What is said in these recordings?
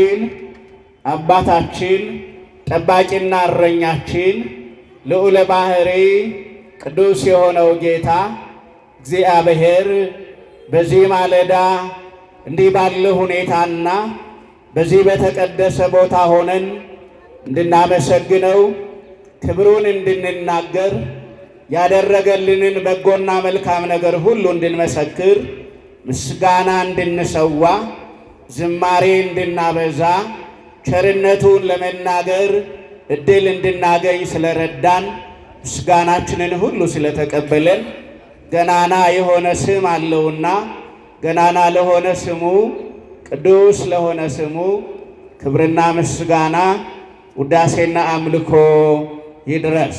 አምላካችን አባታችን ጠባቂና እረኛችን ልዑለ ባሕርይ ቅዱስ የሆነው ጌታ እግዚአብሔር በዚህ ማለዳ እንዲህ ባለ ሁኔታና በዚህ በተቀደሰ ቦታ ሆነን እንድናመሰግነው ክብሩን እንድንናገር ያደረገልንን በጎና መልካም ነገር ሁሉ እንድንመሰክር ምስጋና እንድንሰዋ ዝማሬ እንድናበዛ ቸርነቱን ለመናገር እድል እንድናገኝ ስለረዳን ምስጋናችንን ሁሉ ስለተቀበለን ገናና የሆነ ስም አለውና ገናና ለሆነ ስሙ ቅዱስ ለሆነ ስሙ ክብርና ምስጋና ውዳሴና አምልኮ ይድረስ።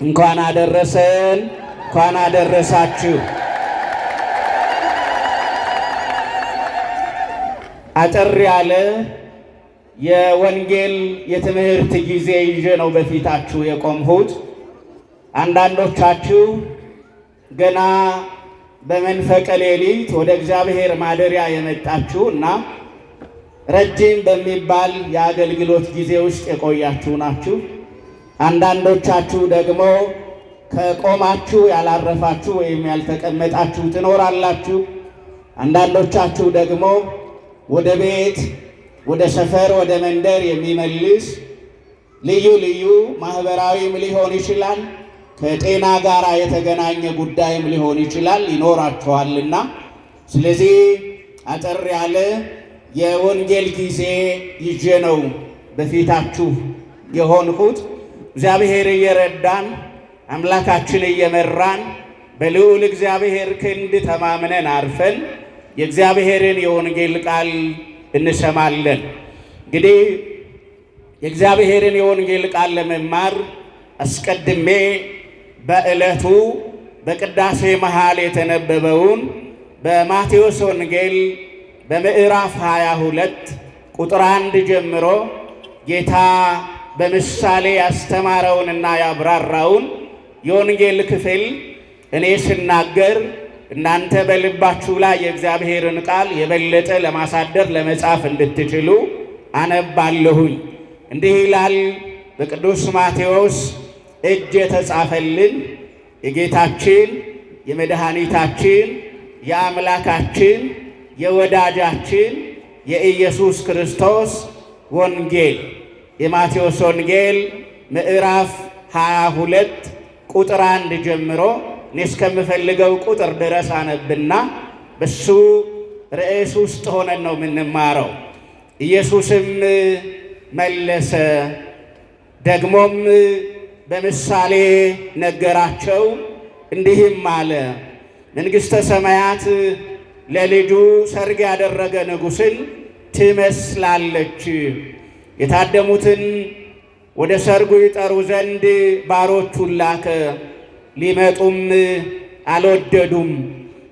እንኳን አደረሰን፣ እንኳን አደረሳችሁ። አጠር ያለ የወንጌል የትምህርት ጊዜ ይዤ ነው በፊታችሁ የቆምሁት። አንዳንዶቻችሁ ገና በመንፈቀ ሌሊት ወደ እግዚአብሔር ማደሪያ የመጣችሁ እና ረጅም በሚባል የአገልግሎት ጊዜ ውስጥ የቆያችሁ ናችሁ። አንዳንዶቻችሁ ደግሞ ከቆማችሁ ያላረፋችሁ ወይም ያልተቀመጣችሁ ትኖራላችሁ። አንዳንዶቻችሁ ደግሞ ወደ ቤት፣ ወደ ሰፈር፣ ወደ መንደር የሚመልስ ልዩ ልዩ ማህበራዊም ሊሆን ይችላል፣ ከጤና ጋር የተገናኘ ጉዳይም ሊሆን ይችላል ይኖራችኋልና፣ ስለዚህ አጠር ያለ የወንጌል ጊዜ ይዤ ነው በፊታችሁ የሆንኩት። እግዚአብሔር እየረዳን አምላካችን እየመራን በልዑል እግዚአብሔር ክንድ ተማምነን አርፈን የእግዚአብሔርን የወንጌል ቃል እንሰማለን። እንግዲህ የእግዚአብሔርን የወንጌል ቃል ለመማር አስቀድሜ በዕለቱ በቅዳሴ መሃል የተነበበውን በማቴዎስ ወንጌል በምዕራፍ 22 ቁጥር 1 ጀምሮ ጌታ በምሳሌ ያስተማረውንና ያብራራውን የወንጌል ክፍል እኔ ስናገር እናንተ በልባችሁ ላይ የእግዚአብሔርን ቃል የበለጠ ለማሳደር ለመጻፍ እንድትችሉ አነባለሁኝ። እንዲህ ይላል በቅዱስ ማቴዎስ እጅ የተጻፈልን የጌታችን የመድኃኒታችን የአምላካችን የወዳጃችን የኢየሱስ ክርስቶስ ወንጌል የማቴዎስ ወንጌል ምዕራፍ 22 ቁጥር 1 ጀምሮ እኔ እስከምፈልገው ቁጥር ድረስ አነብና በሱ ርዕስ ውስጥ ሆነን ነው የምንማረው። ኢየሱስም መለሰ ደግሞም በምሳሌ ነገራቸው እንዲህም አለ። መንግሥተ ሰማያት ለልጁ ሰርግ ያደረገ ንጉሥን ትመስላለች። የታደሙትን ወደ ሰርጉ ይጠሩ ዘንድ ባሮቹን ላከ። ሊመጡም አልወደዱም።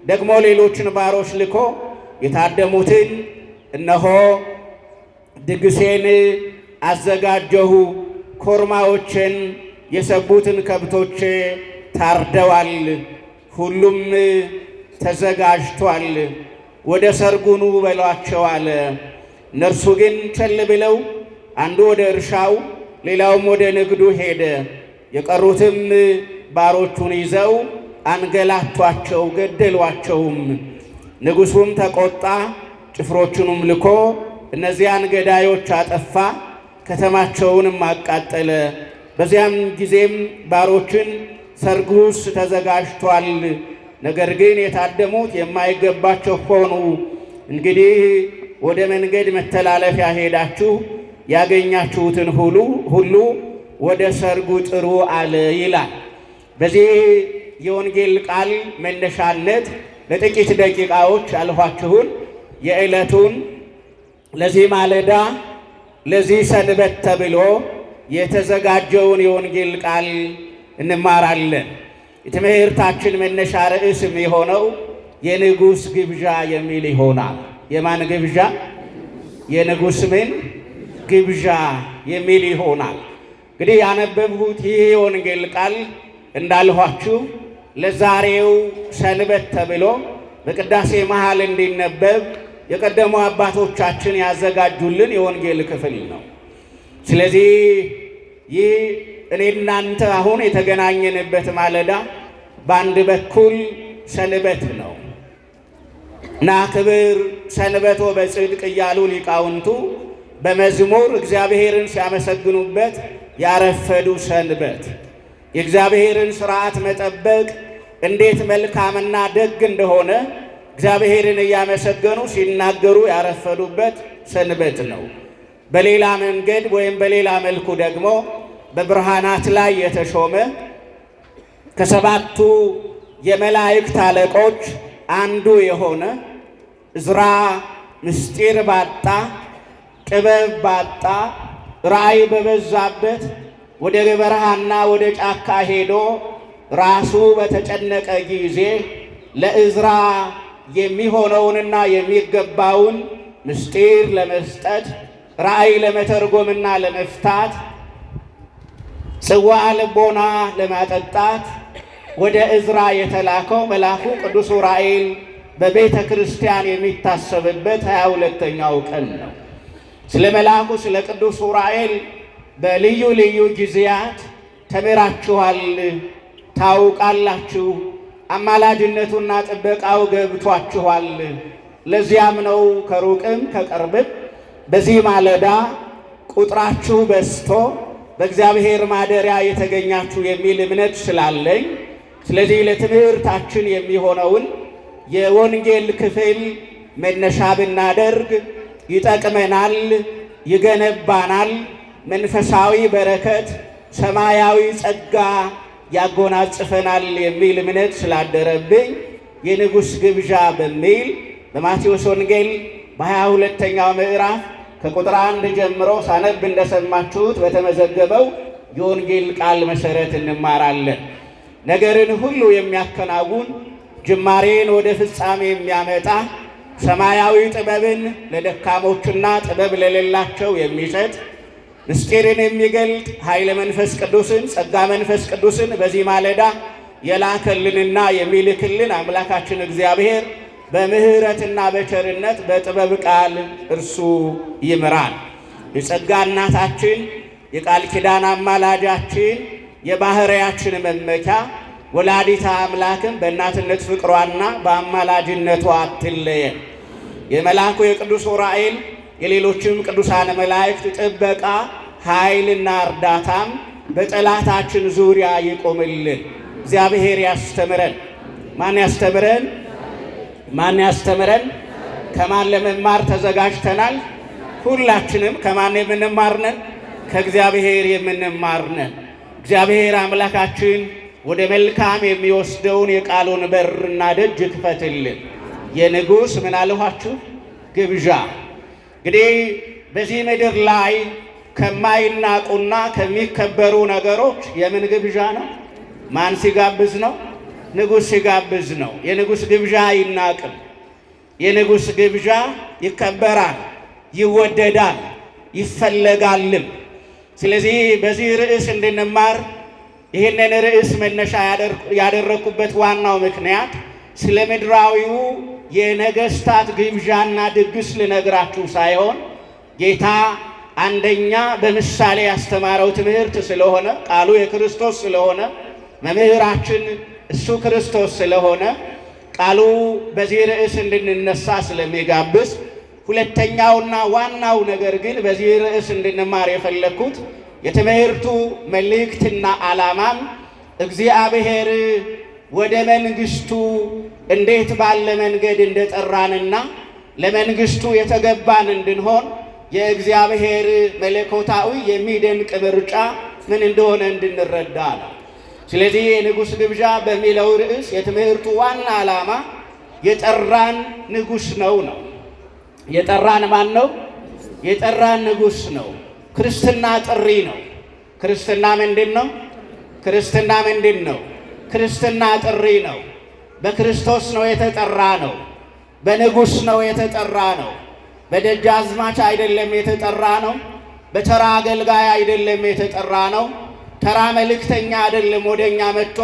ደግሞ ሌሎችን ባሮች ልኮ የታደሙትን እነሆ ድግሴን አዘጋጀሁ፣ ኮርማዎችን የሰቡትን ከብቶቼ ታርደዋል፣ ሁሉም ተዘጋጅቷል፣ ወደ ሰርጉ ኑ በሏቸው አለ። እነርሱ ግን ቸል ብለው አንዱ ወደ እርሻው ሌላውም ወደ ንግዱ ሄደ። የቀሩትም ባሮቹን ይዘው አንገላቷቸው፣ ገደሏቸውም። ንጉሡም ተቆጣ፣ ጭፍሮቹንም ልኮ እነዚያን ገዳዮች አጠፋ፣ ከተማቸውንም አቃጠለ። በዚያም ጊዜም ባሮችን ሰርጉስ ተዘጋጅቷል፣ ነገር ግን የታደሙት የማይገባቸው ሆኑ። እንግዲህ ወደ መንገድ መተላለፊያ ሄዳችሁ ያገኛችሁትን ሁሉ ወደ ሰርጉ ጥሩ አለ ይላል። በዚህ የወንጌል ቃል መነሻነት ለጥቂት ደቂቃዎች አልኋችሁን የዕለቱን ለዚህ ማለዳ ለዚህ ሰንበት ተብሎ የተዘጋጀውን የወንጌል ቃል እንማራለን። የትምህርታችን መነሻ ርዕስም የሆነው የንጉሥ ግብዣ የሚል ይሆናል። የማን ግብዣ? የንጉሥ ምን ግብዣ የሚል ይሆናል። እንግዲህ ያነበብሁት ይህ የወንጌል ቃል እንዳልኋችሁ ለዛሬው ሰንበት ተብሎ በቅዳሴ መሃል እንዲነበብ የቀደሙ አባቶቻችን ያዘጋጁልን የወንጌል ክፍል ነው። ስለዚህ ይህ እኔ እናንተ አሁን የተገናኘንበት ማለዳ በአንድ በኩል ሰንበት ነው እና ክብር ሰንበቶ በጽድቅ እያሉ ሊቃውንቱ በመዝሙር እግዚአብሔርን ሲያመሰግኑበት ያረፈዱ ሰንበት የእግዚአብሔርን ሥርዓት መጠበቅ እንዴት መልካምና ደግ እንደሆነ እግዚአብሔርን እያመሰገኑ ሲናገሩ ያረፈዱበት ሰንበት ነው። በሌላ መንገድ ወይም በሌላ መልኩ ደግሞ በብርሃናት ላይ የተሾመ ከሰባቱ የመላእክት አለቆች አንዱ የሆነ ዕዝራ ምስጢር ባጣ ጥበብ ባጣ ራእይ በበዛበት ወደ በረሃና ወደ ጫካ ሄዶ ራሱ በተጨነቀ ጊዜ ለዕዝራ የሚሆነውንና የሚገባውን ምስጢር ለመስጠት ራእይ ለመተርጎምና ለመፍታት ጽዋ ልቦና ለማጠጣት ወደ ዕዝራ የተላከው መልአኩ ቅዱስ ዑራኤል በቤተ ክርስቲያን የሚታሰብበት 22ኛው ቀን ነው። ስለ መልአኩ ስለ ቅዱስ ዑራኤል በልዩ ልዩ ጊዜያት ተምራችኋል፣ ታውቃላችሁ። አማላጅነቱና ጥበቃው ገብቷችኋል። ለዚያም ነው ከሩቅም ከቅርብም በዚህ ማለዳ ቁጥራችሁ በዝቶ በእግዚአብሔር ማደሪያ የተገኛችሁ የሚል እምነት ስላለኝ ስለዚህ ለትምህርታችን የሚሆነውን የወንጌል ክፍል መነሻ ብናደርግ ይጠቅመናል፣ ይገነባናል፣ መንፈሳዊ በረከት ሰማያዊ ጸጋ ያጎናጽፈናል የሚል እምነት ስላደረብኝ የንጉሥ ግብዣ በሚል በማቴዎስ ወንጌል በ22ኛው ምዕራፍ ከቁጥር 1 ጀምሮ ሳነብ እንደሰማችሁት በተመዘገበው የወንጌል ቃል መሰረት እንማራለን። ነገርን ሁሉ የሚያከናውን ጅማሬን ወደ ፍጻሜ የሚያመጣ ሰማያዊ ጥበብን ለደካሞችና ጥበብ ለሌላቸው የሚሰጥ ምስጢርን የሚገልጥ ኃይለ መንፈስ ቅዱስን ጸጋ መንፈስ ቅዱስን በዚህ ማለዳ የላከልንና የሚልክልን አምላካችን እግዚአብሔር በምሕረትና በቸርነት በጥበብ ቃል እርሱ ይምራል። የጸጋ እናታችን የቃል ኪዳን አማላጃችን የባሕርያችን መመኪያ ወላዲተ አምላክም በእናትነት ፍቅሯና በአማላጅነቷ አትለየን። የመልአኩ የቅዱስ ዑራኤል የሌሎችም ቅዱሳን መላእክት ጥበቃ ኃይልና እርዳታም በጠላታችን ዙሪያ ይቆምልን። እግዚአብሔር ያስተምረን። ማን ያስተምረን? ማን ያስተምረን? ከማን ለመማር ተዘጋጅተናል? ሁላችንም ከማን የምንማር ነን? ከእግዚአብሔር የምንማር ነን። እግዚአብሔር አምላካችን ወደ መልካም የሚወስደውን የቃሉን በርና ደጅ ይክፈትልን። የንጉሥ ምን አልኋችሁ? ግብዣ። እንግዲህ በዚህ ምድር ላይ ከማይናቁና ከሚከበሩ ነገሮች የምን ግብዣ ነው? ማን ሲጋብዝ ነው? ንጉሥ ሲጋብዝ ነው። የንጉሥ ግብዣ አይናቅም። የንጉሥ ግብዣ ይከበራል፣ ይወደዳል፣ ይፈለጋልም። ስለዚህ በዚህ ርዕስ እንድንማር ይህንን ርዕስ መነሻ ያደረኩበት ዋናው ምክንያት ስለ ምድራዊው የነገሥታት ግብዣና ድግስ ልነግራችሁ ሳይሆን ጌታ አንደኛ በምሳሌ ያስተማረው ትምህርት ስለሆነ ቃሉ የክርስቶስ ስለሆነ መምህራችን እሱ ክርስቶስ ስለሆነ ቃሉ በዚህ ርዕስ እንድንነሳ ስለሚጋብዝ፣ ሁለተኛውና ዋናው ነገር ግን በዚህ ርዕስ እንድንማር የፈለግኩት የትምህርቱ መልእክትና ዓላማም እግዚአብሔር ወደ መንግሥቱ እንዴት ባለ መንገድ እንደጠራንና ለመንግሥቱ የተገባን እንድንሆን የእግዚአብሔር መለኮታዊ የሚደንቅ ምርጫ ምን እንደሆነ እንድንረዳ ነው። ስለዚህ የንጉሥ ግብዣ በሚለው ርዕስ የትምህርቱ ዋና ዓላማ የጠራን ንጉሥ ነው። የጠራን ማን ነው? የጠራን ንጉሥ ነው። ክርስትና ጥሪ ነው። ክርስትና ምንድን ነው? ክርስትና ምንድን ነው? ክርስትና ጥሪ ነው። በክርስቶስ ነው የተጠራ ነው። በንጉሥ ነው የተጠራ ነው። በደጃዝማች አይደለም የተጠራ ነው። በተራ አገልጋይ አይደለም የተጠራ ነው። ተራ መልእክተኛ አይደለም ወደኛ መጥቶ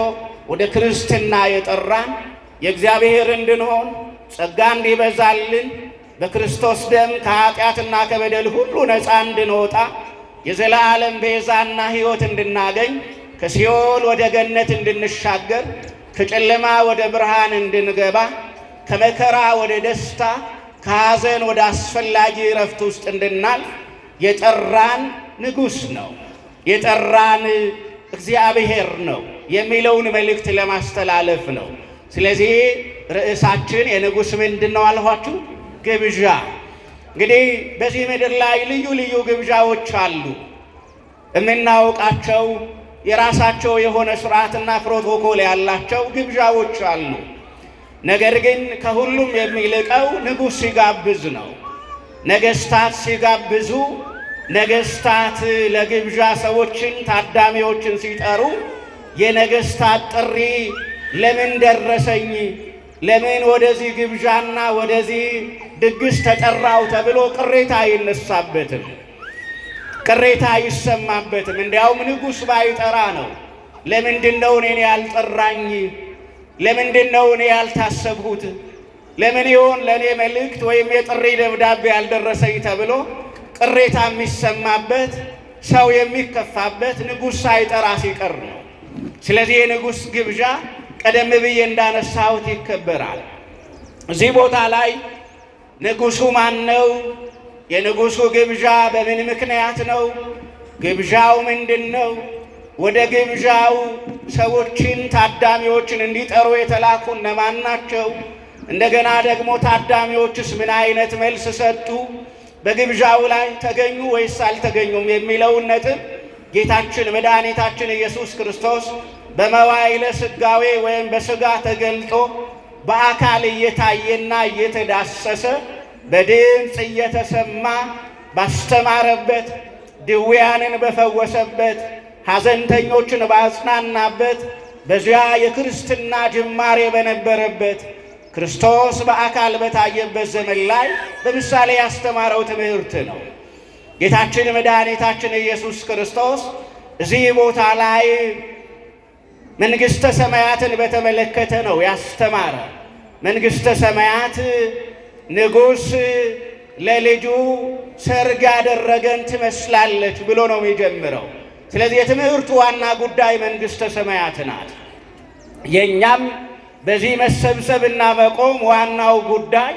ወደ ክርስትና የጠራን የእግዚአብሔር እንድንሆን ጸጋ እንዲበዛልን በክርስቶስ ደም ከኃጢአትና ከበደል ሁሉ ነፃ እንድንወጣ የዘላለም ቤዛና ሕይወት እንድናገኝ ከሲኦል ወደ ገነት እንድንሻገር ከጨለማ ወደ ብርሃን እንድንገባ ከመከራ ወደ ደስታ ከሐዘን ወደ አስፈላጊ ዕረፍት ውስጥ እንድናልፍ የጠራን ንጉሥ ነው፣ የጠራን እግዚአብሔር ነው የሚለውን መልእክት ለማስተላለፍ ነው። ስለዚህ ርዕሳችን የንጉሥ ምንድን ነው አልኋችሁ? ግብዣ። እንግዲህ በዚህ ምድር ላይ ልዩ ልዩ ግብዣዎች አሉ። የምናውቃቸው የራሳቸው የሆነ ስርዓትና ፕሮቶኮል ያላቸው ግብዣዎች አሉ። ነገር ግን ከሁሉም የሚልቀው ንጉሥ ሲጋብዝ ነው። ነገሥታት ሲጋብዙ፣ ነገሥታት ለግብዣ ሰዎችን ታዳሚዎችን ሲጠሩ የነገሥታት ጥሪ ለምን ደረሰኝ፣ ለምን ወደዚህ ግብዣና ወደዚህ ድግስ ተጠራው ተብሎ ቅሬታ አይነሳበትም፣ ቅሬታ አይሰማበትም። እንዲያውም ንጉሥ ባይጠራ ነው ለምንድን ነው እኔን ያልጠራኝ? ለምንድን ነው እኔ ያልታሰብሁት? ለምን ይሆን ለእኔ መልእክት ወይም የጥሪ ደብዳቤ ያልደረሰኝ ተብሎ ቅሬታ የሚሰማበት ሰው የሚከፋበት ንጉሥ ሳይጠራ ሲቀር ነው። ስለዚህ የንጉሥ ግብዣ ቀደም ብዬ እንዳነሳሁት ይከበራል። እዚህ ቦታ ላይ ንጉሡ ማን ነው? የንጉሡ ግብዣ በምን ምክንያት ነው? ግብዣው ምንድን ነው? ወደ ግብዣው ሰዎችን ታዳሚዎችን እንዲጠሩ የተላኩ እነማን ናቸው? እንደገና ደግሞ ታዳሚዎችስ ምን አይነት መልስ ሰጡ? በግብዣው ላይ ተገኙ ወይስ አልተገኙም የሚለውን ነጥብ ጌታችን መድኃኒታችን ኢየሱስ ክርስቶስ በመዋዕለ ሥጋዌ ወይም በሥጋ ተገልጦ በአካል እየታየና እየተዳሰሰ በድምፅ እየተሰማ ባስተማረበት፣ ድውያንን በፈወሰበት፣ ሐዘንተኞችን ባጽናናበት፣ በዚያ የክርስትና ጅማሬ በነበረበት ክርስቶስ በአካል በታየበት ዘመን ላይ በምሳሌ ያስተማረው ትምህርት ነው። ጌታችን መድኃኒታችን ኢየሱስ ክርስቶስ እዚህ ቦታ ላይ መንግሥተ ሰማያትን በተመለከተ ነው ያስተማረ። መንግሥተ ሰማያት ንጉሥ ለልጁ ሰርግ ያደረገን ትመስላለች ብሎ ነው የሚጀምረው። ስለዚህ የትምህርቱ ዋና ጉዳይ መንግሥተ ሰማያት ናት። የእኛም በዚህ መሰብሰብና መቆም ዋናው ጉዳይ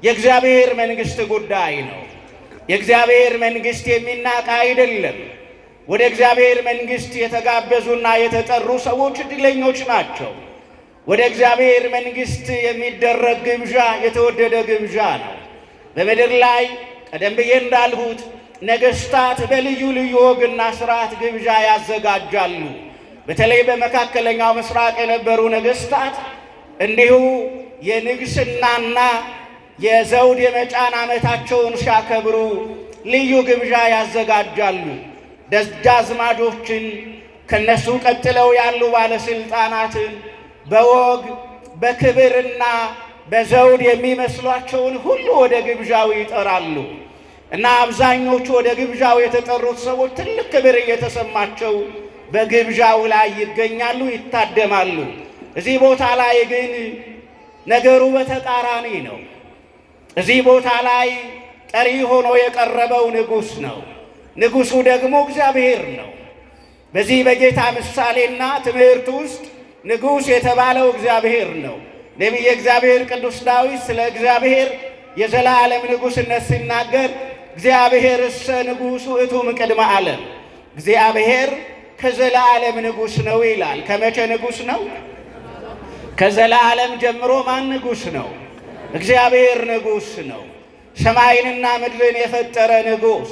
የእግዚአብሔር መንግሥት ጉዳይ ነው። የእግዚአብሔር መንግሥት የሚናቅ አይደለም። ወደ እግዚአብሔር መንግሥት የተጋበዙና የተጠሩ ሰዎች ዕድለኞች ናቸው። ወደ እግዚአብሔር መንግሥት የሚደረግ ግብዣ የተወደደ ግብዣ ነው። በምድር ላይ ቀደም ብዬ እንዳልሁት ነገሥታት በልዩ ልዩ ወግና ሥርዓት ግብዣ ያዘጋጃሉ። በተለይ በመካከለኛው ምስራቅ የነበሩ ነገሥታት እንዲሁ የንግሥናና የዘውድ የመጫን ዓመታቸውን ሲያከብሩ ልዩ ግብዣ ያዘጋጃሉ። ደጃዝማቾችን ከነሱ ቀጥለው ያሉ ባለስልጣናትን በወግ በክብርና በዘውድ የሚመስሏቸውን ሁሉ ወደ ግብዣው ይጠራሉ እና አብዛኞቹ ወደ ግብዣው የተጠሩት ሰዎች ትልቅ ክብር እየተሰማቸው በግብዣው ላይ ይገኛሉ፣ ይታደማሉ። እዚህ ቦታ ላይ ግን ነገሩ በተቃራኒ ነው። እዚህ ቦታ ላይ ጠሪ ሆኖ የቀረበው ንጉሥ ነው። ንጉሡ ደግሞ እግዚአብሔር ነው። በዚህ በጌታ ምሳሌና ትምህርት ውስጥ ንጉሥ የተባለው እግዚአብሔር ነው። ነቢየ እግዚአብሔር ቅዱስ ዳዊት ስለ እግዚአብሔር የዘላለም ንጉሥነት ሲናገር እግዚአብሔር እሰ ንጉሡ እቱም ቅድመ ዓለም፣ እግዚአብሔር ከዘላለም ንጉሥ ነው ይላል። ከመቼ ንጉሥ ነው? ከዘላለም ጀምሮ ማን ንጉሥ ነው? እግዚአብሔር ንጉሥ ነው። ሰማይንና ምድርን የፈጠረ ንጉሥ፣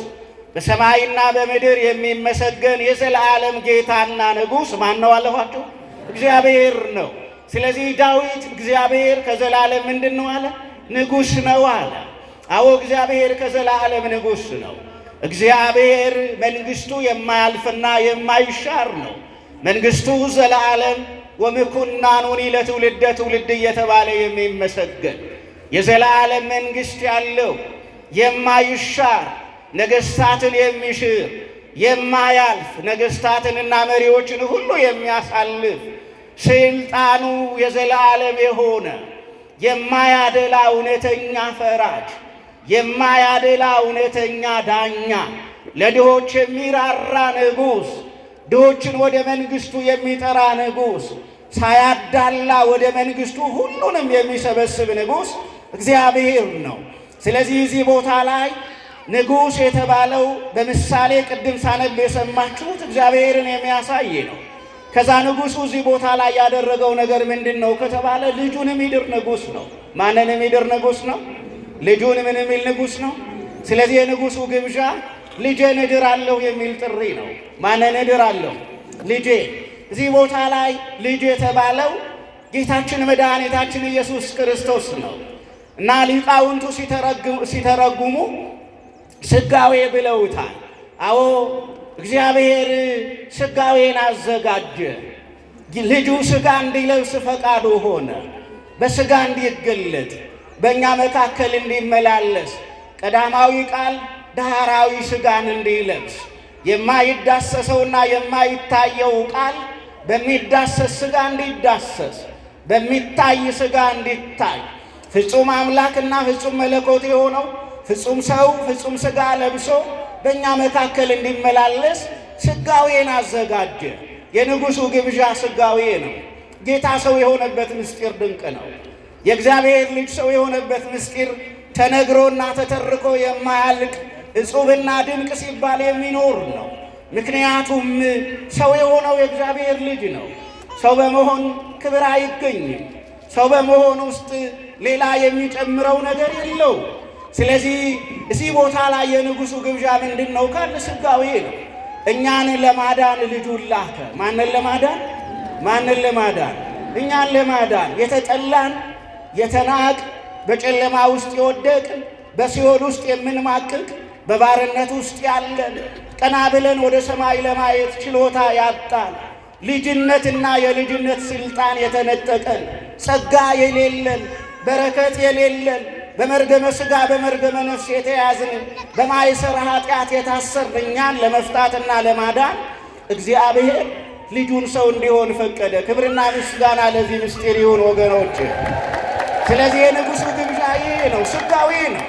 በሰማይና በምድር የሚመሰገን የዘላለም ጌታና ንጉሥ ማን ነው አለኋቸው? እግዚአብሔር ነው። ስለዚህ ዳዊት እግዚአብሔር ከዘላለም ምንድን ነው አለ? ንጉሥ ነው አለ። አዎ እግዚአብሔር ከዘላለም ንጉሥ ነው። እግዚአብሔር መንግሥቱ የማያልፍና የማይሻር ነው። መንግሥቱ ዘላለም ወምኩናኑኒ ለትውልደ ትውልድ እየተባለ የሚመሰገን የዘላለም መንግሥት ያለው የማይሻር ነገሥታትን የሚሽር የማያልፍ ነገሥታትንና መሪዎችን ሁሉ የሚያሳልፍ ስልጣኑ የዘላለም የሆነ የማያደላ እውነተኛ ፈራጅ፣ የማያደላ እውነተኛ ዳኛ፣ ለድሆች የሚራራ ንጉሥ፣ ድሆችን ወደ መንግሥቱ የሚጠራ ንጉሥ፣ ሳያዳላ ወደ መንግሥቱ ሁሉንም የሚሰበስብ ንጉሥ እግዚአብሔር ነው። ስለዚህ እዚህ ቦታ ላይ ንጉሥ የተባለው በምሳሌ ቅድም ሳነብ የሰማችሁት እግዚአብሔርን የሚያሳይ ነው። ከዛ ንጉሡ እዚህ ቦታ ላይ ያደረገው ነገር ምንድን ነው ከተባለ ልጁን የሚድር ንጉሥ ነው። ማንን የሚድር ንጉሥ ነው? ልጁን ምን የሚል ንጉሥ ነው? ስለዚህ የንጉሡ ግብዣ ልጄን እድራለሁ የሚል ጥሪ ነው። ማንን እድራለሁ? ልጄ። እዚህ ቦታ ላይ ልጅ የተባለው ጌታችን መድኃኒታችን ኢየሱስ ክርስቶስ ነው እና ሊቃውንቱ ሲተረጉሙ ሥጋዌ ብለውታል። አዎ እግዚአብሔር ሥጋዌን አዘጋጀ። ልጁ ሥጋ እንዲለብስ ፈቃዱ ሆነ። በሥጋ እንዲገለጥ፣ በእኛ መካከል እንዲመላለስ፣ ቀዳማዊ ቃል ዳህራዊ ሥጋን እንዲለብስ፣ የማይዳሰሰውና የማይታየው ቃል በሚዳሰስ ሥጋ እንዲዳሰስ፣ በሚታይ ሥጋ እንዲታይ፣ ፍጹም አምላክና ፍጹም መለኮት የሆነው ፍጹም ሰው ፍጹም ሥጋ ለብሶ በእኛ መካከል እንዲመላለስ ሥጋዌን አዘጋጀ። የንጉሡ ግብዣ ሥጋዌ ነው። ጌታ ሰው የሆነበት ምስጢር ድንቅ ነው። የእግዚአብሔር ልጅ ሰው የሆነበት ምስጢር ተነግሮና ተተርኮ የማያልቅ እጹብና ድንቅ ሲባል የሚኖር ነው። ምክንያቱም ሰው የሆነው የእግዚአብሔር ልጅ ነው። ሰው በመሆን ክብር አይገኝም። ሰው በመሆን ውስጥ ሌላ የሚጨምረው ነገር የለው። ስለዚህ እዚህ ቦታ ላይ የንጉሡ ግብዣ ምንድን ነው ካል ሥጋዌ ነው። እኛን ለማዳን ልጁን ላከ። ማንን ለማዳን? ማንን ለማዳን? እኛን ለማዳን። የተጠላን፣ የተናቅ፣ በጨለማ ውስጥ የወደቅን፣ በሲኦል ውስጥ የምንማቅቅ፣ በባርነት ውስጥ ያለን፣ ቀና ብለን ወደ ሰማይ ለማየት ችሎታ ያጣን፣ ልጅነትና የልጅነት ሥልጣን የተነጠቀን፣ ጸጋ የሌለን፣ በረከት የሌለን፣ በመርገመ ሥጋ በመርገመ ነፍስ የተያዝን፣ በማይሰራ ኃጢአት የታሰርን እኛን ለመፍታትና ለማዳን እግዚአብሔር ልጁን ሰው እንዲሆን ፈቀደ። ክብርና ምስጋና ለዚህ ምስጢር ይሁን ወገኖች። ስለዚህ የንጉሡ ግብዣ ይህ ነው፣ ሥጋዌ ነው።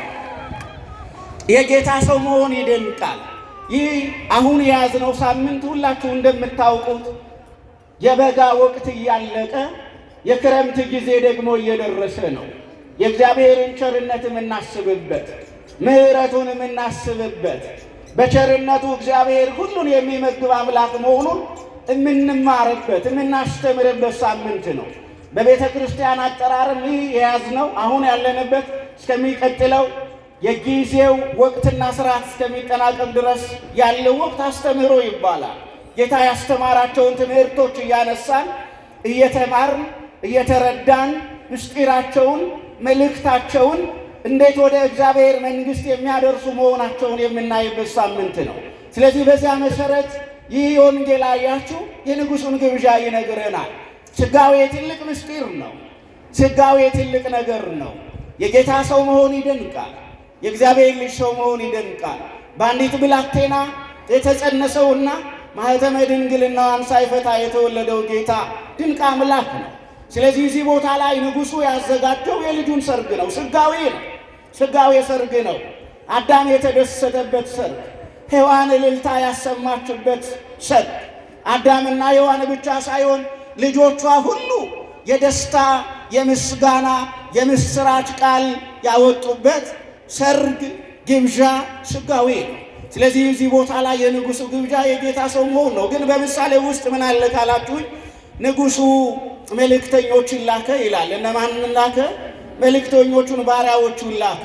የጌታ ሰው መሆን ይደንቃል። ይህ አሁን የያዝነው ሳምንት ሁላችሁ እንደምታውቁት የበጋ ወቅት እያለቀ የክረምት ጊዜ ደግሞ እየደረሰ ነው። የእግዚአብሔርን ቸርነት የምናስብበት፣ ምሕረቱን የምናስብበት፣ በቸርነቱ እግዚአብሔር ሁሉን የሚመግብ አምላክ መሆኑን የምንማርበት የምናስተምርበት ሳምንት ነው። በቤተ ክርስቲያን አጠራርም ይህ የያዝነው አሁን ያለንበት እስከሚቀጥለው የጊዜው ወቅትና ስርዓት እስከሚጠናቀቅ ድረስ ያለው ወቅት አስተምህሮ ይባላል። ጌታ ያስተማራቸውን ትምህርቶች እያነሳን እየተማርን እየተረዳን ምስጢራቸውን መልእክታቸውን እንዴት ወደ እግዚአብሔር መንግሥት የሚያደርሱ መሆናቸውን የምናይበት ሳምንት ነው። ስለዚህ በዚያ መሰረት ይህ ወንጌል አያችሁ የንጉሡን ግብዣ ይነግረናል። ሥጋዌ ትልቅ ምስጢር ነው። ሥጋዌ ትልቅ ነገር ነው። የጌታ ሰው መሆን ይደንቃል። የእግዚአብሔር ልጅ ሰው መሆን ይደንቃል። በአንዲት ብላቴና የተጸነሰውና ማኅተመ ድንግልናዋን ሳይፈታ የተወለደው ጌታ ድንቅ አምላክ ነው። ስለዚህ እዚህ ቦታ ላይ ንጉሡ ያዘጋጀው የልጁን ሰርግ ነው። ሥጋዌ ነው። ሥጋዌ ሰርግ ነው። አዳም የተደሰተበት ሰርግ፣ ሔዋን እልልታ ያሰማችበት ሰርግ፣ አዳምና ሔዋን ብቻ ሳይሆን ልጆቿ ሁሉ የደስታ የምስጋና የምስራች ቃል ያወጡበት ሰርግ ግብዣ ሥጋዌ ነው። ስለዚህ እዚህ ቦታ ላይ የንጉሡ ግብዣ የጌታ ሰው መሆን ነው። ግን በምሳሌ ውስጥ ምን አለ ካላችሁኝ ንጉሡ መልእክተኞችን ላከ ይላል። እነማንን ላከ? መልእክተኞቹን ባሪያዎቹን ላከ።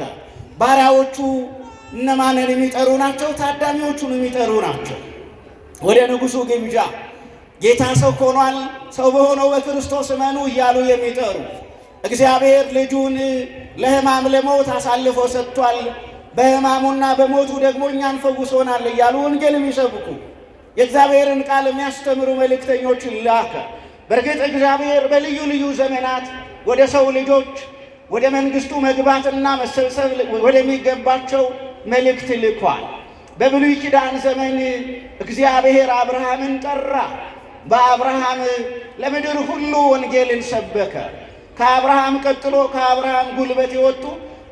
ባሪያዎቹ እነማንን የሚጠሩ ናቸው? ታዳሚዎቹን የሚጠሩ ናቸው ወደ ንጉሡ ግብዣ። ጌታ ሰው ሆኗል፣ ሰው በሆነው በክርስቶስ እመኑ እያሉ የሚጠሩ፣ እግዚአብሔር ልጁን ለሕማም ለሞት አሳልፎ ሰጥቷል፣ በሕማሙና በሞቱ ደግሞ እኛን ፈውሶናል እያሉ ወንጌል የሚሰብኩ የእግዚአብሔርን ቃል የሚያስተምሩ መልእክተኞችን ላከ። በእርግጥ እግዚአብሔር በልዩ ልዩ ዘመናት ወደ ሰው ልጆች ወደ መንግሥቱ መግባትና መሰብሰብ ወደሚገባቸው መልእክት ልኳል። በብሉይ ኪዳን ዘመን እግዚአብሔር አብርሃምን ጠራ። በአብርሃም ለምድር ሁሉ ወንጌልን ሰበከ። ከአብርሃም ቀጥሎ ከአብርሃም ጉልበት የወጡ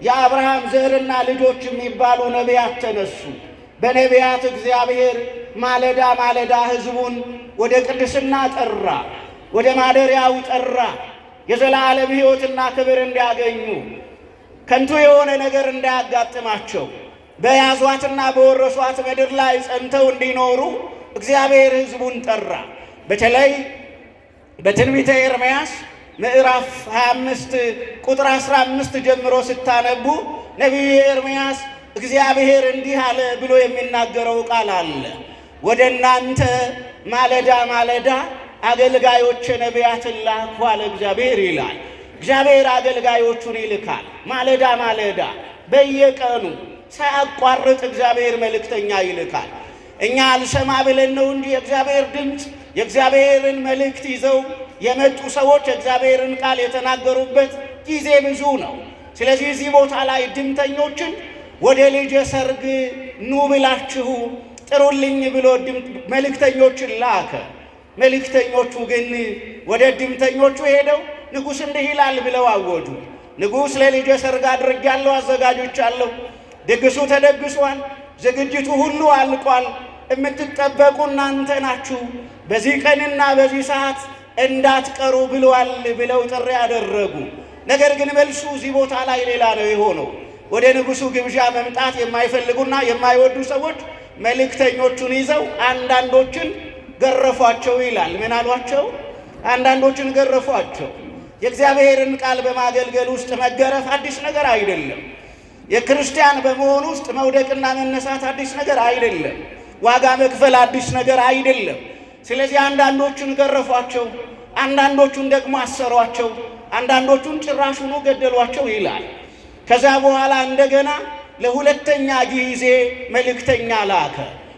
የአብርሃም ዘርና ልጆች የሚባሉ ነቢያት ተነሱ። በነቢያት እግዚአብሔር ማለዳ ማለዳ ሕዝቡን ወደ ቅድስና ጠራ፣ ወደ ማደሪያው ጠራ። የዘላለም ሕይወትና ክብር እንዲያገኙ፣ ከንቱ የሆነ ነገር እንዳያጋጥማቸው፣ በያዟትና በወረሷት ምድር ላይ ጸንተው እንዲኖሩ እግዚአብሔር ሕዝቡን ጠራ። በተለይ በትንቢተ ኤርምያስ ምዕራፍ 25 ቁጥር 15 ጀምሮ ስታነቡ ነቢዩ ኤርምያስ እግዚአብሔር እንዲህ አለ ብሎ የሚናገረው ቃል አለ። ወደ እናንተ ማለዳ ማለዳ አገልጋዮች ነቢያትን ላኩ አለ እግዚአብሔር ይላል። እግዚአብሔር አገልጋዮቹን ይልካል። ማለዳ ማለዳ በየቀኑ ሳያቋርጥ እግዚአብሔር መልእክተኛ ይልካል። እኛ አልሰማ ብለን ነው እንጂ የእግዚአብሔር ድምፅ የእግዚአብሔርን መልእክት ይዘው የመጡ ሰዎች የእግዚአብሔርን ቃል የተናገሩበት ጊዜ ብዙ ነው። ስለዚህ እዚህ ቦታ ላይ ድምተኞችን ወደ ልጄ ሰርግ ኑ ብላችሁ ጥሩልኝ ብሎ መልእክተኞችን ላከ። መልእክተኞቹ ግን ወደ ድምተኞቹ ሄደው ንጉሥ እንዲህ ይላል ብለው አወጁ። ንጉሥ ለልጄ ሰርግ አድርጌያለሁ፣ አዘጋጆቻለሁ። ድግሱ ተደግሷል፣ ዝግጅቱ ሁሉ አልቋል። የምትጠበቁ እናንተ ናችሁ። በዚህ ቀንና በዚህ ሰዓት እንዳትቀሩ ብለዋል ብለው ጥሪ ያደረጉ። ነገር ግን መልሱ እዚህ ቦታ ላይ ሌላ ነው የሆነው። ወደ ንጉሡ ግብዣ መምጣት የማይፈልጉና የማይወዱ ሰዎች መልእክተኞቹን ይዘው አንዳንዶችን ገረፏቸው ይላል። ምን አሏቸው? አንዳንዶችን ገረፏቸው። የእግዚአብሔርን ቃል በማገልገል ውስጥ መገረፍ አዲስ ነገር አይደለም። የክርስቲያን በመሆን ውስጥ መውደቅና መነሳት አዲስ ነገር አይደለም። ዋጋ መክፈል አዲስ ነገር አይደለም። ስለዚህ አንዳንዶቹን ገረፏቸው፣ አንዳንዶቹን ደግሞ አሰሯቸው፣ አንዳንዶቹን ጭራሹኑ ገደሏቸው ይላል። ከዛ በኋላ እንደገና ለሁለተኛ ጊዜ መልእክተኛ ላከ።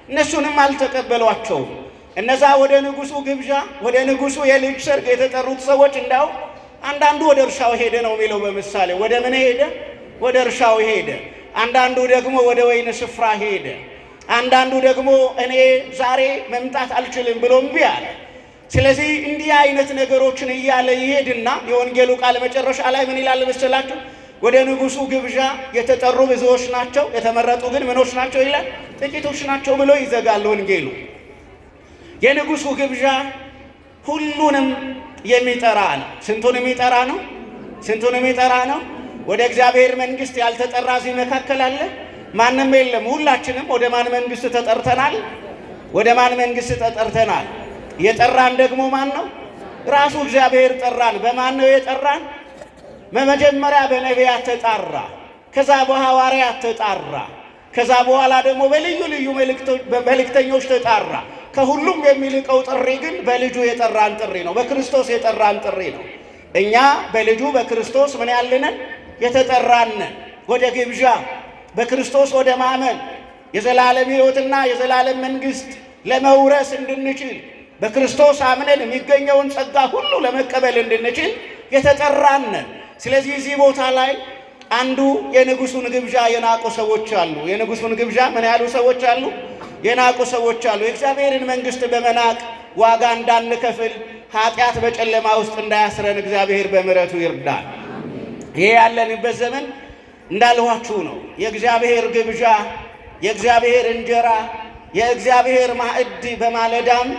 እነሱንም አልተቀበሏቸውም። እነዛ ወደ ንጉሡ ግብዣ ወደ ንጉሡ የልጅ ሰርግ የተጠሩት ሰዎች እንዳው አንዳንዱ ወደ እርሻው ሄደ ነው የሚለው በምሳሌ። ወደ ምን ሄደ? ወደ እርሻው ሄደ። አንዳንዱ ደግሞ ወደ ወይን ስፍራ ሄደ። አንዳንዱ ደግሞ እኔ ዛሬ መምጣት አልችልም ብሎ እምቢ አለ። ስለዚህ እንዲህ አይነት ነገሮችን እያለ ይሄድና የወንጌሉ ቃል መጨረሻ ላይ ምን ይላል መሰላችሁ? ወደ ንጉሡ ግብዣ የተጠሩ ብዙዎች ናቸው፣ የተመረጡ ግን ምኖች ናቸው ይላል፣ ጥቂቶች ናቸው ብሎ ይዘጋል ወንጌሉ። የንጉሡ ግብዣ ሁሉንም የሚጠራ ነው። ስንቱን የሚጠራ ነው? ስንቱን የሚጠራ ነው? ወደ እግዚአብሔር መንግሥት ያልተጠራ እዚህ መካከል አለ? ማንም የለም። ሁላችንም ወደ ማን መንግሥት ተጠርተናል? ወደ ማን መንግሥት ተጠርተናል? የጠራን ደግሞ ማን ነው? ራሱ እግዚአብሔር ጠራን። በማን ነው የጠራን? በመጀመሪያ በነቢያት ተጣራ፣ ከዛ በሐዋርያት ተጣራ፣ ከዛ በኋላ ደግሞ በልዩ ልዩ መልእክተኞች ተጣራ። ከሁሉም የሚልቀው ጥሪ ግን በልጁ የጠራን ጥሪ ነው። በክርስቶስ የጠራን ጥሪ ነው። እኛ በልጁ በክርስቶስ ምን ያልነን? የተጠራንን ወደ ግብዣ በክርስቶስ ወደ ማመን የዘላለም ሕይወትና የዘላለም መንግሥት ለመውረስ እንድንችል በክርስቶስ አምነን የሚገኘውን ጸጋ ሁሉ ለመቀበል እንድንችል የተጠራንን። ስለዚህ እዚህ ቦታ ላይ አንዱ የንጉሡን ግብዣ የናቁ ሰዎች አሉ። የንጉሡን ግብዣ ምን ያሉ ሰዎች አሉ? የናቁ ሰዎች አሉ። የእግዚአብሔርን መንግሥት በመናቅ ዋጋ እንዳንከፍል ኃጢአት በጨለማ ውስጥ እንዳያስረን እግዚአብሔር በምሕረቱ ይርዳል። ይሄ ያለንበት ዘመን እንዳልኋችሁ ነው። የእግዚአብሔር ግብዣ፣ የእግዚአብሔር እንጀራ፣ የእግዚአብሔር ማዕድ በማለዳም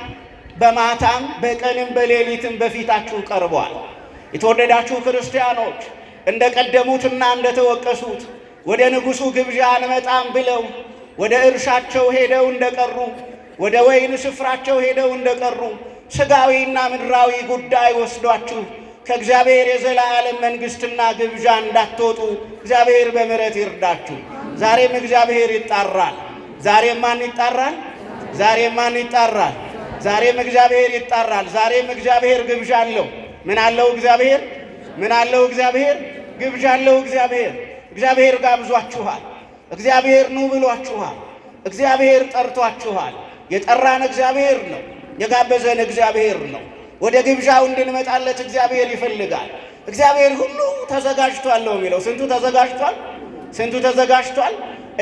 በማታም በቀንም በሌሊትም በፊታችሁ ቀርቧል። የተወደዳችሁ ክርስቲያኖች እንደ ቀደሙትና እንደ ተወቀሱት ወደ ንጉሡ ግብዣ አንመጣም ብለው ወደ እርሻቸው ሄደው እንደቀሩ፣ ወደ ወይን ስፍራቸው ሄደው እንደቀሩ ሥጋዊና ምድራዊ ጉዳይ ወስዷችሁ ከእግዚአብሔር የዘላለም መንግሥትና ግብዣ እንዳትወጡ እግዚአብሔር በምሕረት ይርዳችሁ። ዛሬም እግዚአብሔር ይጣራል። ዛሬም ማን ይጣራል? ዛሬም ማን ይጣራል? ዛሬም እግዚአብሔር ይጣራል። ዛሬም እግዚአብሔር ግብዣ አለው። ምን አለው እግዚአብሔር? ምን አለው እግዚአብሔር? ግብዣ አለው እግዚአብሔር። እግዚአብሔር ጋብዟችኋል። እግዚአብሔር ኑ ብሏችኋል። እግዚአብሔር ጠርቷችኋል። የጠራን እግዚአብሔር ነው። የጋበዘን እግዚአብሔር ነው። ወደ ግብዣው እንድንመጣለት እግዚአብሔር ይፈልጋል። እግዚአብሔር ሁሉ ተዘጋጅቷል ነው የሚለው። ስንቱ ተዘጋጅቷል? ስንቱ ተዘጋጅቷል?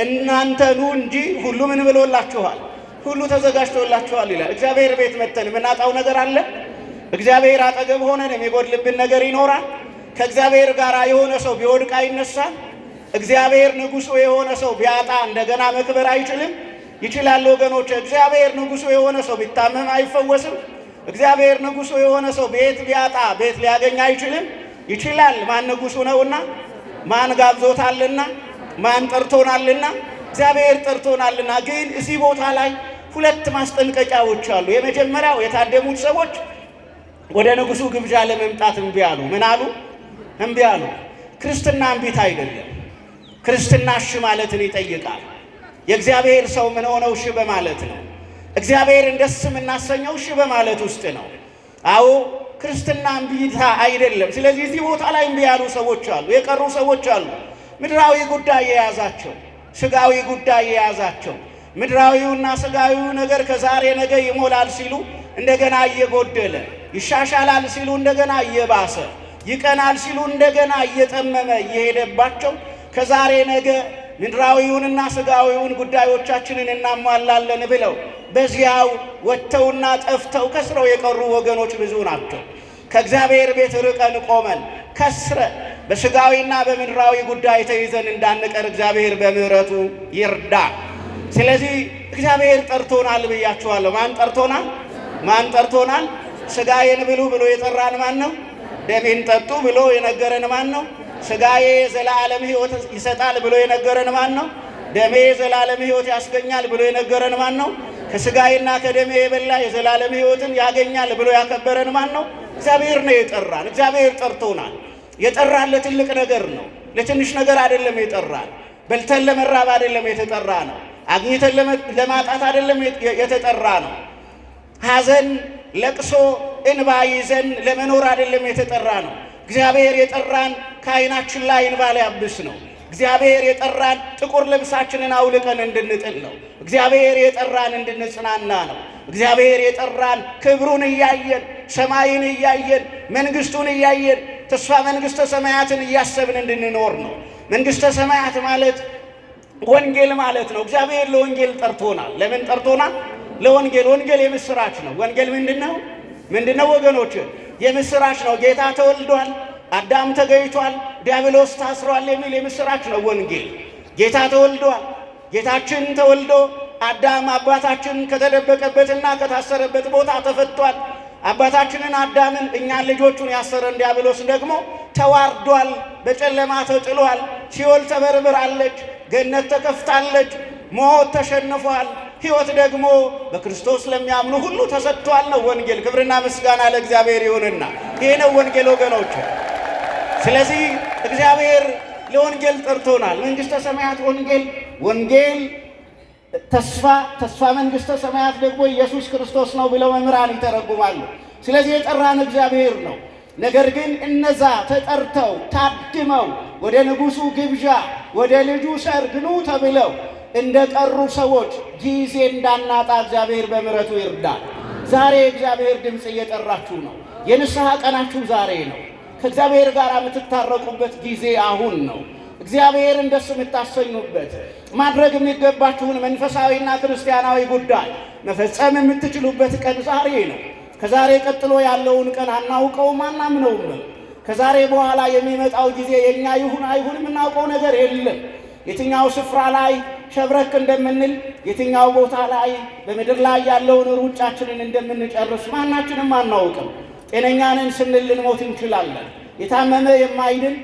እናንተ ኑ እንጂ ሁሉ ምን ብሎላችኋል? ሁሉ ተዘጋጅቶላችኋል ይላል። እግዚአብሔር ቤት መተን የምናጣው ነገር አለ? እግዚአብሔር አጠገብ ሆነን የሚጎድልብን ነገር ይኖራል? ከእግዚአብሔር ጋር የሆነ ሰው ቢወድቅ አይነሳም? እግዚአብሔር ንጉሡ የሆነ ሰው ቢያጣ እንደገና መክበር አይችልም? ይችላል ወገኖች። እግዚአብሔር ንጉሡ የሆነ ሰው ቢታመም አይፈወስም? እግዚአብሔር ንጉሡ የሆነ ሰው ቤት ቢያጣ ቤት ሊያገኝ አይችልም? ይችላል። ማን ንጉሡ ነውና፣ ማን ጋብዞታልና፣ ማን ጠርቶናልና፣ እግዚአብሔር ጠርቶናልና። ግን እዚህ ቦታ ላይ ሁለት ማስጠንቀቂያዎች አሉ። የመጀመሪያው የታደሙት ሰዎች ወደ ንጉሡ ግብዣ ለመምጣት እምቢ አሉ። ምን አሉ? እምቢ አሉ። ክርስትና እምቢት አይደለም። ክርስትና እሺ ማለትን ይጠይቃል። የእግዚአብሔር ሰው ምን ሆነው እሺ በማለት ነው። እግዚአብሔርን ደስ የምናሰኘው እሺ በማለት ውስጥ ነው። አዎ ክርስትና እምቢታ አይደለም። ስለዚህ እዚህ ቦታ ላይ እምቢ ያሉ ሰዎች አሉ፣ የቀሩ ሰዎች አሉ። ምድራዊ ጉዳይ የያዛቸው፣ ስጋዊ ጉዳይ የያዛቸው፣ ምድራዊውና ስጋዊው ነገር ከዛሬ ነገ ይሞላል ሲሉ እንደገና እየጎደለ፣ ይሻሻላል ሲሉ እንደገና እየባሰ፣ ይቀናል ሲሉ እንደገና እየጠመመ እየሄደባቸው ከዛሬ ነገ ምድራዊውንና ስጋዊውን ጉዳዮቻችንን እናሟላለን ብለው በዚያው ወጥተውና ጠፍተው ከስረው የቀሩ ወገኖች ብዙ ናቸው። ከእግዚአብሔር ቤት ርቀን ቆመን ከስረን በስጋዊና በምድራዊ ጉዳይ ተይዘን እንዳንቀር እግዚአብሔር በምሕረቱ ይርዳ። ስለዚህ እግዚአብሔር ጠርቶናል ብያችኋለሁ። ማን ጠርቶናል? ማን ጠርቶናል? ስጋዬን ብሉ ብሎ የጠራን ማን ነው? ደሜን ጠጡ ብሎ የነገረን ማን ነው? ስጋዬ የዘላለም ሕይወት ይሰጣል ብሎ የነገረን ማን ነው? ደሜ የዘላለም ሕይወት ያስገኛል ብሎ የነገረን ማን ነው? ከስጋዬና ከደሜ የበላ የዘላለም ሕይወትን ያገኛል ብሎ ያከበረን ማን ነው? እግዚአብሔር ነው የጠራን። እግዚአብሔር ጠርቶናል። የጠራን ለትልቅ ነገር ነው፣ ለትንሽ ነገር አይደለም የጠራን። በልተን ለመራብ አይደለም የተጠራ ነው። አግኝተን ለማጣት አይደለም የተጠራ ነው። ሐዘን፣ ለቅሶ፣ እንባ ይዘን ለመኖር አይደለም የተጠራ ነው። እግዚአብሔር የጠራን ከዓይናችን ላይ እንባ ሊያብስ ነው። እግዚአብሔር የጠራን ጥቁር ልብሳችንን አውልቀን እንድንጥል ነው። እግዚአብሔር የጠራን እንድንጽናና ነው። እግዚአብሔር የጠራን ክብሩን እያየን ሰማይን እያየን መንግሥቱን እያየን ተስፋ መንግሥተ ሰማያትን እያሰብን እንድንኖር ነው። መንግሥተ ሰማያት ማለት ወንጌል ማለት ነው። እግዚአብሔር ለወንጌል ጠርቶናል። ለምን ጠርቶናል? ለወንጌል። ወንጌል የምስራች ነው። ወንጌል ምንድነው? ምንድነው ወገኖች? የምስራች ነው። ጌታ ተወልዷል፣ አዳም ተገኝቷል፣ ዲያብሎስ ታስሯል የሚል የምስራች ነው ወንጌል። ጌታ ተወልዷል። ጌታችን ተወልዶ አዳም አባታችን ከተደበቀበትና ከታሰረበት ቦታ ተፈቷል። አባታችንን አዳምን እኛን ልጆቹን ያሰረን ዲያብሎስ ደግሞ ተዋርዷል፣ በጨለማ ተጥሏል፣ ሲኦል ተበርብራለች፣ ገነት ተከፍታለች፣ ሞት ተሸንፏል፣ ሕይወት ደግሞ በክርስቶስ ለሚያምኑ ሁሉ ተሰጥቷል ነው ወንጌል። ክብርና ምስጋና ለእግዚአብሔር ይሁንና ይሄ ነው ወንጌል ወገኖች። ስለዚህ እግዚአብሔር ለወንጌል ጠርቶናል። መንግሥተ ሰማያት ወንጌል ተስፋ መንግሥተ ሰማያት ደግሞ ኢየሱስ ክርስቶስ ነው ብለው መምህራን ይተረጉማሉ። ስለዚህ የጠራን እግዚአብሔር ነው። ነገር ግን እነዛ ተጠርተው ታድመው ወደ ንጉሡ ግብዣ ወደ ልጁ ሰርግ ኑ ተብለው እንደቀሩ ሰዎች ጊዜ እንዳናጣ እግዚአብሔር በምሕረቱ ይርዳል። ዛሬ እግዚአብሔር ድምፅ እየጠራችሁ ነው። የንስሐ ቀናችሁ ዛሬ ነው። ከእግዚአብሔር ጋር የምትታረቁበት ጊዜ አሁን ነው። እግዚአብሔርን ደስ የምታሰኙበት ማድረግ የሚገባችሁን መንፈሳዊና ክርስቲያናዊ ጉዳይ መፈጸም የምትችሉበት ቀን ዛሬ ነው። ከዛሬ ቀጥሎ ያለውን ቀን አናውቀውም፣ አናምነውም። ከዛሬ በኋላ የሚመጣው ጊዜ የኛ ይሁን አይሁን የምናውቀው ነገር የለም። የትኛው ስፍራ ላይ ሸብረክ እንደምንል፣ የትኛው ቦታ ላይ በምድር ላይ ያለውን ሩጫችንን እንደምንጨርስ ማናችንም አናውቅም። ጤነኛ ነን ስንል ልንሞት እንችላለን። የታመመ የማይድን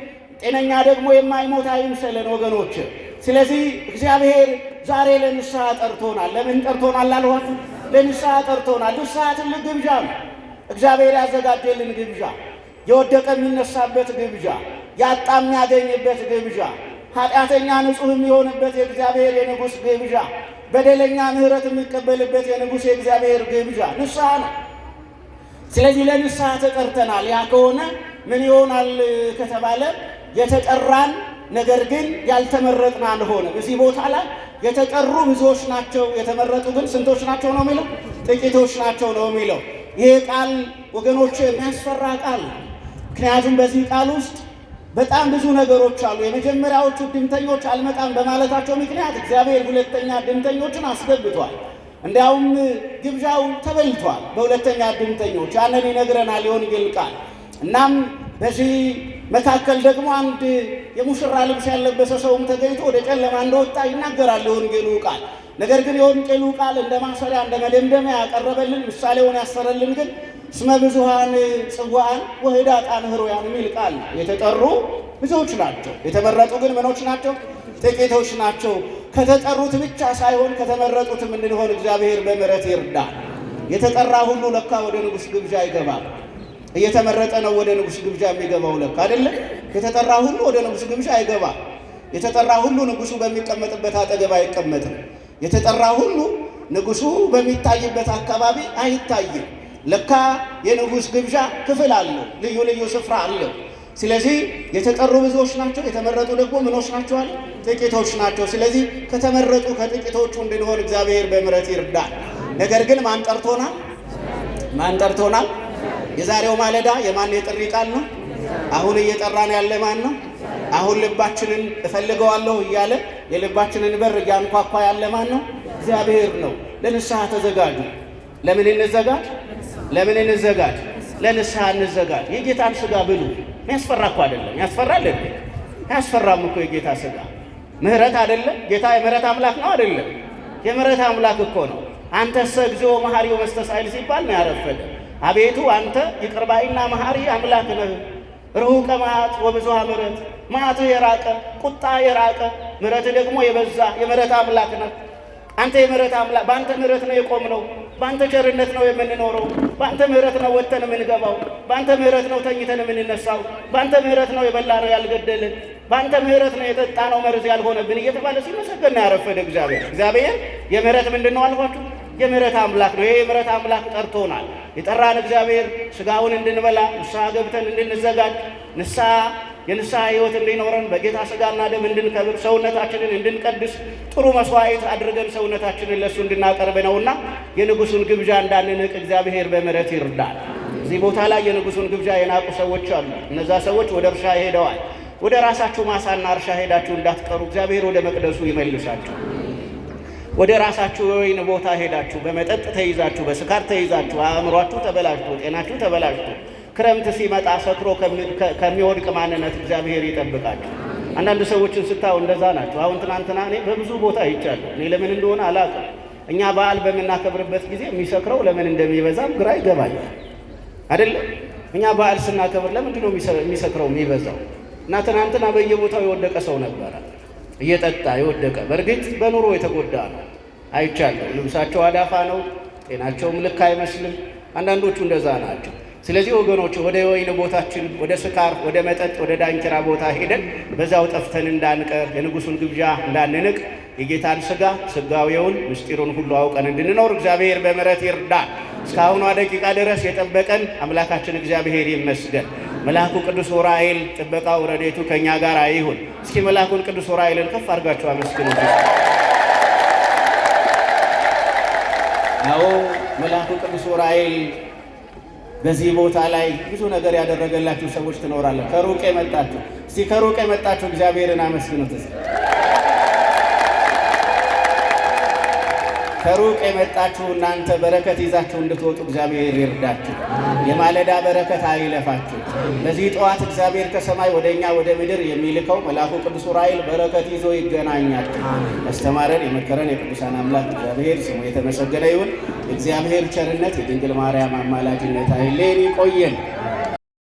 ጤነኛ ደግሞ የማይሞት አይምሰለን ወገኖች። ስለዚህ እግዚአብሔር ዛሬ ለንስሐ ጠርቶናል። ለምን ጠርቶናል አልኋችሁ? ለንስሐ ጠርቶናል። ንስሐ ትልቅ ግብዣ ነው። እግዚአብሔር ያዘጋጀልን ግብዣ፣ የወደቀ የሚነሳበት ግብዣ፣ ያጣ የሚያገኝበት ግብዣ፣ ኃጢአተኛ ንጹሕ የሚሆንበት የእግዚአብሔር የንጉሥ ግብዣ፣ በደለኛ ምሕረት የሚቀበልበት የንጉሥ የእግዚአብሔር ግብዣ ንስሐ ነው። ስለዚህ ለንስሐ ተጠርተናል። ያ ከሆነ ምን ይሆናል ከተባለ የተጠራን ነገር ግን ያልተመረጥን አንሆንም። እዚህ ቦታ ላይ የተጠሩ ብዙዎች ናቸው፣ የተመረጡ ግን ስንቶች ናቸው ነው የሚለው? ጥቂቶች ናቸው ነው የሚለው። ይህ ቃል ወገኖች የሚያስፈራ ቃል ነው። ምክንያቱም በዚህ ቃል ውስጥ በጣም ብዙ ነገሮች አሉ። የመጀመሪያዎቹ ድምተኞች አልመጣም በማለታቸው ምክንያት እግዚአብሔር ሁለተኛ ድምተኞችን አስገብቷል። እንዲያውም ግብዣው ተበልቷል በሁለተኛ ድምተኞች። ያንን ይነግረናል የወንጌል ቃል። እናም በዚህ መካከል ደግሞ አንድ የሙሽራ ልብስ ያለበሰ ሰውም ተገኝቶ ወደ ጨለማ እንደወጣ ይናገራል የወንጌሉ ቃል። ነገር ግን የወንጌሉ ቃል እንደ ማሰሪያ እንደ መደምደሚያ ያቀረበልን ምሳሌውን ያሰረልን ግን እስመ ብዙኃን ጽዋዓን ወኅዳጣን ኅሩያን የሚል ቃል። የተጠሩ ብዙዎች ናቸው፣ የተመረጡ ግን ምኖች ናቸው? ጥቂቶች ናቸው። ከተጠሩት ብቻ ሳይሆን ከተመረጡትም እንድንሆን እግዚአብሔር በምሕረት ይርዳል። የተጠራ ሁሉ ለካ ወደ ንጉሥ ግብዣ አይገባም። እየተመረጠ ነው ወደ ንጉሥ ግብዣ የሚገባው ለካ አይደለም። የተጠራ ሁሉ ወደ ንጉሥ ግብዣ አይገባም። የተጠራ ሁሉ ንጉሡ በሚቀመጥበት አጠገብ አይቀመጥም። የተጠራ ሁሉ ንጉሡ በሚታይበት አካባቢ አይታይም። ለካ የንጉሥ ግብዣ ክፍል አለው፣ ልዩ ልዩ ስፍራ አለው። ስለዚህ የተጠሩ ብዙዎች ናቸው፣ የተመረጡ ደግሞ ምኖች ናቸው አለ? ጥቂቶች ናቸው። ስለዚህ ከተመረጡ ከጥቂቶቹ እንድንሆን እግዚአብሔር በምሕረት ይርዳል። ነገር ግን ማን ጠርቶናል? ማን ጠርቶናል? የዛሬው ማለዳ የማን የጥሪ ቃል ነው? አሁን እየጠራን ያለ ማን ነው? አሁን ልባችንን እፈልገዋለሁ እያለ የልባችንን በር እያንኳኳ ያለ ማን ነው? እግዚአብሔር ነው። ለንስሐ ተዘጋጁ። ለምን እንዘጋጅ? ለምን እንዘጋጅ? ለንስሐ እንዘጋጅ። የጌታን ሥጋ ብሉ። የሚያስፈራ እኮ አይደለም። ያስፈራል እንዴ? አያስፈራም እኮ የጌታ ሥጋ። ምሕረት አይደለም? ጌታ የምሕረት አምላክ ነው አይደለም? የምሕረት አምላክ እኮ ነው። አንተሰ እግዚኦ መሐሪው መስተሳይል ሲባል ነው ያረፈደ። አቤቱ አንተ ይቅር ባይና መሐሪ አምላክ ነህ። ርሑቀ መዓት ወብዙኃ ምሕረት፣ መዓትህ የራቀ ቁጣ የራቀ ምሕረትህ ደግሞ የበዛ የምሕረት አምላክ ነህ። አንተ የምሕረት አምላክ፣ በአንተ ምሕረት ነው የቆምነው። በአንተ ቸርነት ነው የምንኖረው። በአንተ ምሕረት ነው ወጥተን የምንገባው። በአንተ ምሕረት ነው ተኝተን የምንነሳው። በአንተ ምሕረት ነው የበላነው ያልገደልን። በአንተ ምሕረት ነው የጠጣነው መርዝ ያልሆነብን እየተባለ ሲመሰገን ነው ያረፈደ እግዚአብሔር። እግዚአብሔር የምሕረት ምንድን ነው አልኳችሁ? የምሕረት አምላክ ነው። ይሄ የምሕረት አምላክ ጠርቶናል። የጠራን እግዚአብሔር ሥጋውን እንድንበላ ንስሐ ገብተን እንድንዘጋጅ የንስሐ ሕይወት እንዲኖረን በጌታ ሥጋና ደም እንድንከብር ሰውነታችንን እንድንቀድስ ጥሩ መሥዋዕት አድርገን ሰውነታችንን ለእሱ እንድናቀርብ ነውና የንጉሡን ግብዣ እንዳንንቅ እግዚአብሔር በምሕረት ይርዳል። እዚህ ቦታ ላይ የንጉሡን ግብዣ የናቁ ሰዎች አሉ። እነዛ ሰዎች ወደ እርሻ ሄደዋል። ወደ ራሳችሁ ማሳና እርሻ ሄዳችሁ እንዳትቀሩ እግዚአብሔር ወደ መቅደሱ ይመልሳችሁ። ወደ ራሳችሁ የወይን ቦታ ሄዳችሁ በመጠጥ ተይዛችሁ በስካር ተይዛችሁ አእምሯችሁ ተበላሽቶ ጤናችሁ ተበላሽቶ ክረምት ሲመጣ ሰክሮ ከሚወድቅ ማንነት እግዚአብሔር ይጠብቃችሁ። አንዳንድ ሰዎችን ስታዩ እንደዛ ናቸው። አሁን ትናንትና እኔ በብዙ ቦታ አይቻለሁ። እኔ ለምን እንደሆነ አላውቅም። እኛ በዓል በምናከብርበት ጊዜ የሚሰክረው ለምን እንደሚበዛም ግራ ይገባኛል። አይደለም እኛ በዓል ስናከብር ለምንድን ነው የሚሰክረው የሚበዛው? እና ትናንትና በየቦታው የወደቀ ሰው ነበረ፣ እየጠጣ የወደቀ። በእርግጥ በኑሮ የተጎዳ ነው አይቻለሁ። ልብሳቸው አዳፋ ነው፣ ጤናቸውም ልክ አይመስልም። አንዳንዶቹ እንደዛ ናቸው። ስለዚህ ወገኖች ወደ ወይን ቦታችን፣ ወደ ስካር፣ ወደ መጠጥ፣ ወደ ዳንኪራ ቦታ ሄደን በዛው ጠፍተን እንዳንቀር፣ የንጉሡን ግብዣ እንዳንንቅ፣ የጌታን ሥጋ ሥጋዌውን ምስጢሩን ሁሉ አውቀን እንድንኖር እግዚአብሔር በምሕረት ይርዳል። እስካሁኗ ደቂቃ ድረስ የጠበቀን አምላካችን እግዚአብሔር ይመስገን። መልአኩ ቅዱስ ዑራኤል ጥበቃው ረድኤቱ ከእኛ ጋር ይሁን። እስኪ መልአኩን ቅዱስ ዑራኤልን ከፍ አድርጋችሁ አመስግኑ። አዎ መልአኩ ቅዱስ ዑራኤል በዚህ ቦታ ላይ ብዙ ነገር ያደረገላችሁ ሰዎች ትኖራለን። ከሩቅ የመጣችሁ እስቲ ከሩቅ የመጣችሁ እግዚአብሔርን አመስግኑት። ከሩቅ የመጣችሁ እናንተ በረከት ይዛችሁ እንድትወጡ እግዚአብሔር ይርዳችሁ። የማለዳ በረከት አይለፋችሁ። በዚህ ጠዋት እግዚአብሔር ከሰማይ ወደ እኛ ወደ ምድር የሚልከው መልአኩ ቅዱስ ዑራኤል በረከት ይዞ ይገናኛችሁ። ያስተማረን የመከረን የቅዱሳን አምላክ እግዚአብሔር ስሙ የተመሰገነ ይሁን። የእግዚአብሔር ቸርነት የድንግል ማርያም አማላጅነት አይለየን። ይቆየን።